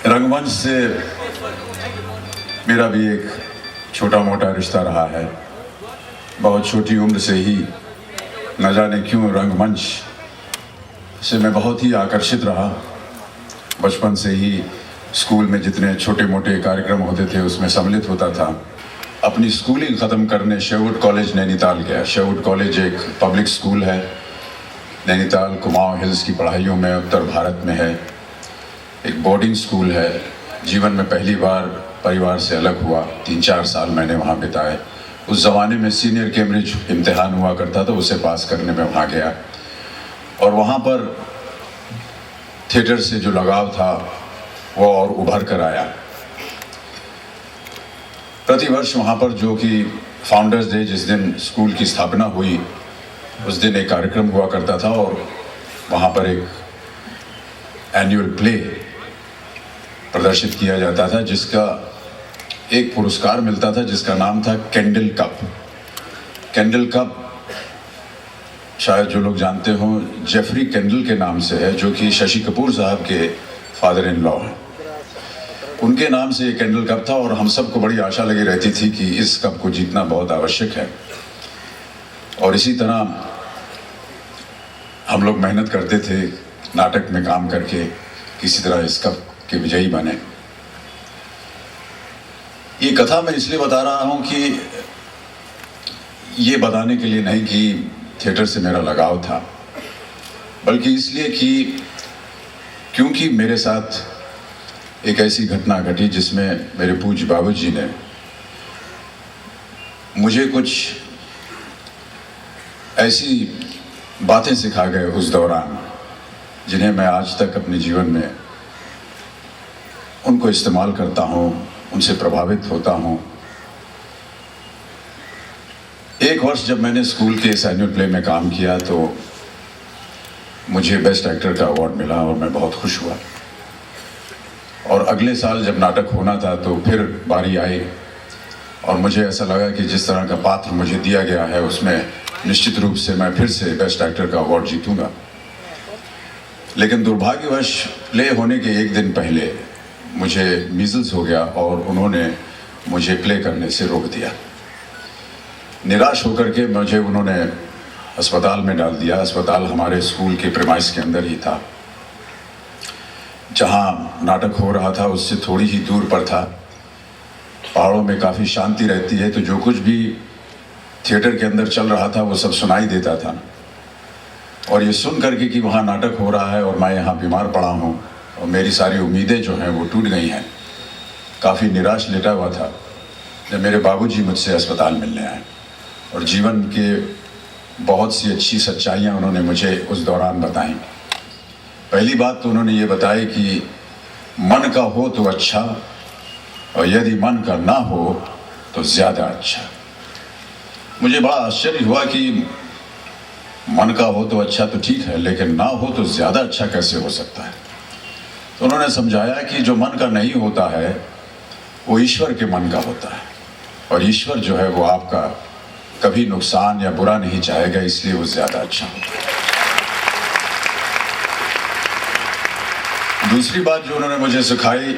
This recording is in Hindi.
रंगमंच से मेरा भी एक छोटा मोटा रिश्ता रहा है। बहुत छोटी उम्र से ही न जाने क्यों रंगमंच से मैं बहुत ही आकर्षित रहा। बचपन से ही स्कूल में जितने छोटे मोटे कार्यक्रम होते थे उसमें सम्मिलित होता था। अपनी स्कूलिंग ख़त्म करने शेरवुड कॉलेज नैनीताल गया। शेरवुड कॉलेज एक पब्लिक स्कूल है, नैनीताल कुमाऊं हिल्स की पढ़ाइयों में उत्तर भारत में है। एक बोर्डिंग स्कूल है। जीवन में पहली बार परिवार से अलग हुआ। 3-4 साल मैंने वहाँ बिताए। उस ज़माने में सीनियर कैम्ब्रिज इम्तिहान हुआ करता था, उसे पास करने में वहाँ गया और वहाँ पर थिएटर से जो लगाव था वो और उभर कर आया। प्रतिवर्ष वहाँ पर जो कि फाउंडर्स डे, जिस दिन स्कूल की स्थापना हुई, उस दिन एक कार्यक्रम हुआ करता था और वहाँ पर एक एनुअल प्ले प्रदर्शित किया जाता था, जिसका एक पुरस्कार मिलता था जिसका नाम था कैंडल कप। कैंडल कप शायद जो लोग जानते हो जेफरी कैंडल के नाम से है, जो कि शशि कपूर साहब के फादर इन लॉ हैं। उनके नाम से ये कैंडल कप था और हम सबको बड़ी आशा लगी रहती थी कि इस कप को जीतना बहुत आवश्यक है। और इसी तरह हम लोग मेहनत करते थे, नाटक में काम करके किसी तरह इस कप के विजयी बने। ये कथा मैं इसलिए बता रहा हूँ कि ये बताने के लिए नहीं कि थिएटर से मेरा लगाव था, बल्कि इसलिए कि क्योंकि मेरे साथ एक ऐसी घटना घटी जिसमें मेरे पूज्य बाबूजी ने मुझे कुछ ऐसी बातें सिखा गए उस दौरान, जिन्हें मैं आज तक अपने जीवन में उनको इस्तेमाल करता हूँ, उनसे प्रभावित होता हूँ। एक वर्ष जब मैंने स्कूल के इस एनुअल प्ले में काम किया तो मुझे बेस्ट एक्टर का अवार्ड मिला और मैं बहुत खुश हुआ। और अगले साल जब नाटक होना था तो फिर बारी आई और मुझे ऐसा लगा कि जिस तरह का पात्र मुझे दिया गया है उसमें निश्चित रूप से मैं फिर से बेस्ट एक्टर का अवार्ड जीतूंगा। लेकिन दुर्भाग्यवश प्ले होने के एक दिन पहले मुझे मीजल्स हो गया और उन्होंने मुझे प्ले करने से रोक दिया। निराश होकर के मुझे उन्होंने अस्पताल में डाल दिया। अस्पताल हमारे स्कूल के प्रेमाइस के अंदर ही था। जहाँ नाटक हो रहा था उससे थोड़ी ही दूर पर था। पहाड़ों में काफ़ी शांति रहती है, तो जो कुछ भी थिएटर के अंदर चल रहा था वो सब सुनाई देता था। और ये सुन करके कि वहाँ नाटक हो रहा है और मैं यहाँ बीमार पड़ा हूँ और मेरी सारी उम्मीदें जो हैं वो टूट गई हैं, काफ़ी निराश लेटा हुआ था जब मेरे बाबूजी मुझसे अस्पताल मिलने आए। और जीवन के बहुत सी अच्छी सच्चाइयाँ उन्होंने मुझे उस दौरान बताई। पहली बात तो उन्होंने ये बताई कि मन का हो तो अच्छा, और यदि मन का ना हो तो ज़्यादा अच्छा। मुझे बड़ा आश्चर्य हुआ कि मन का हो तो अच्छा तो ठीक है, लेकिन ना हो तो ज़्यादा अच्छा कैसे हो सकता है। तो उन्होंने समझाया कि जो मन का नहीं होता है वो ईश्वर के मन का होता है, और ईश्वर जो है वो आपका कभी नुकसान या बुरा नहीं चाहेगा, इसलिए वो ज़्यादा अच्छा होता है। दूसरी बात जो उन्होंने मुझे सिखाई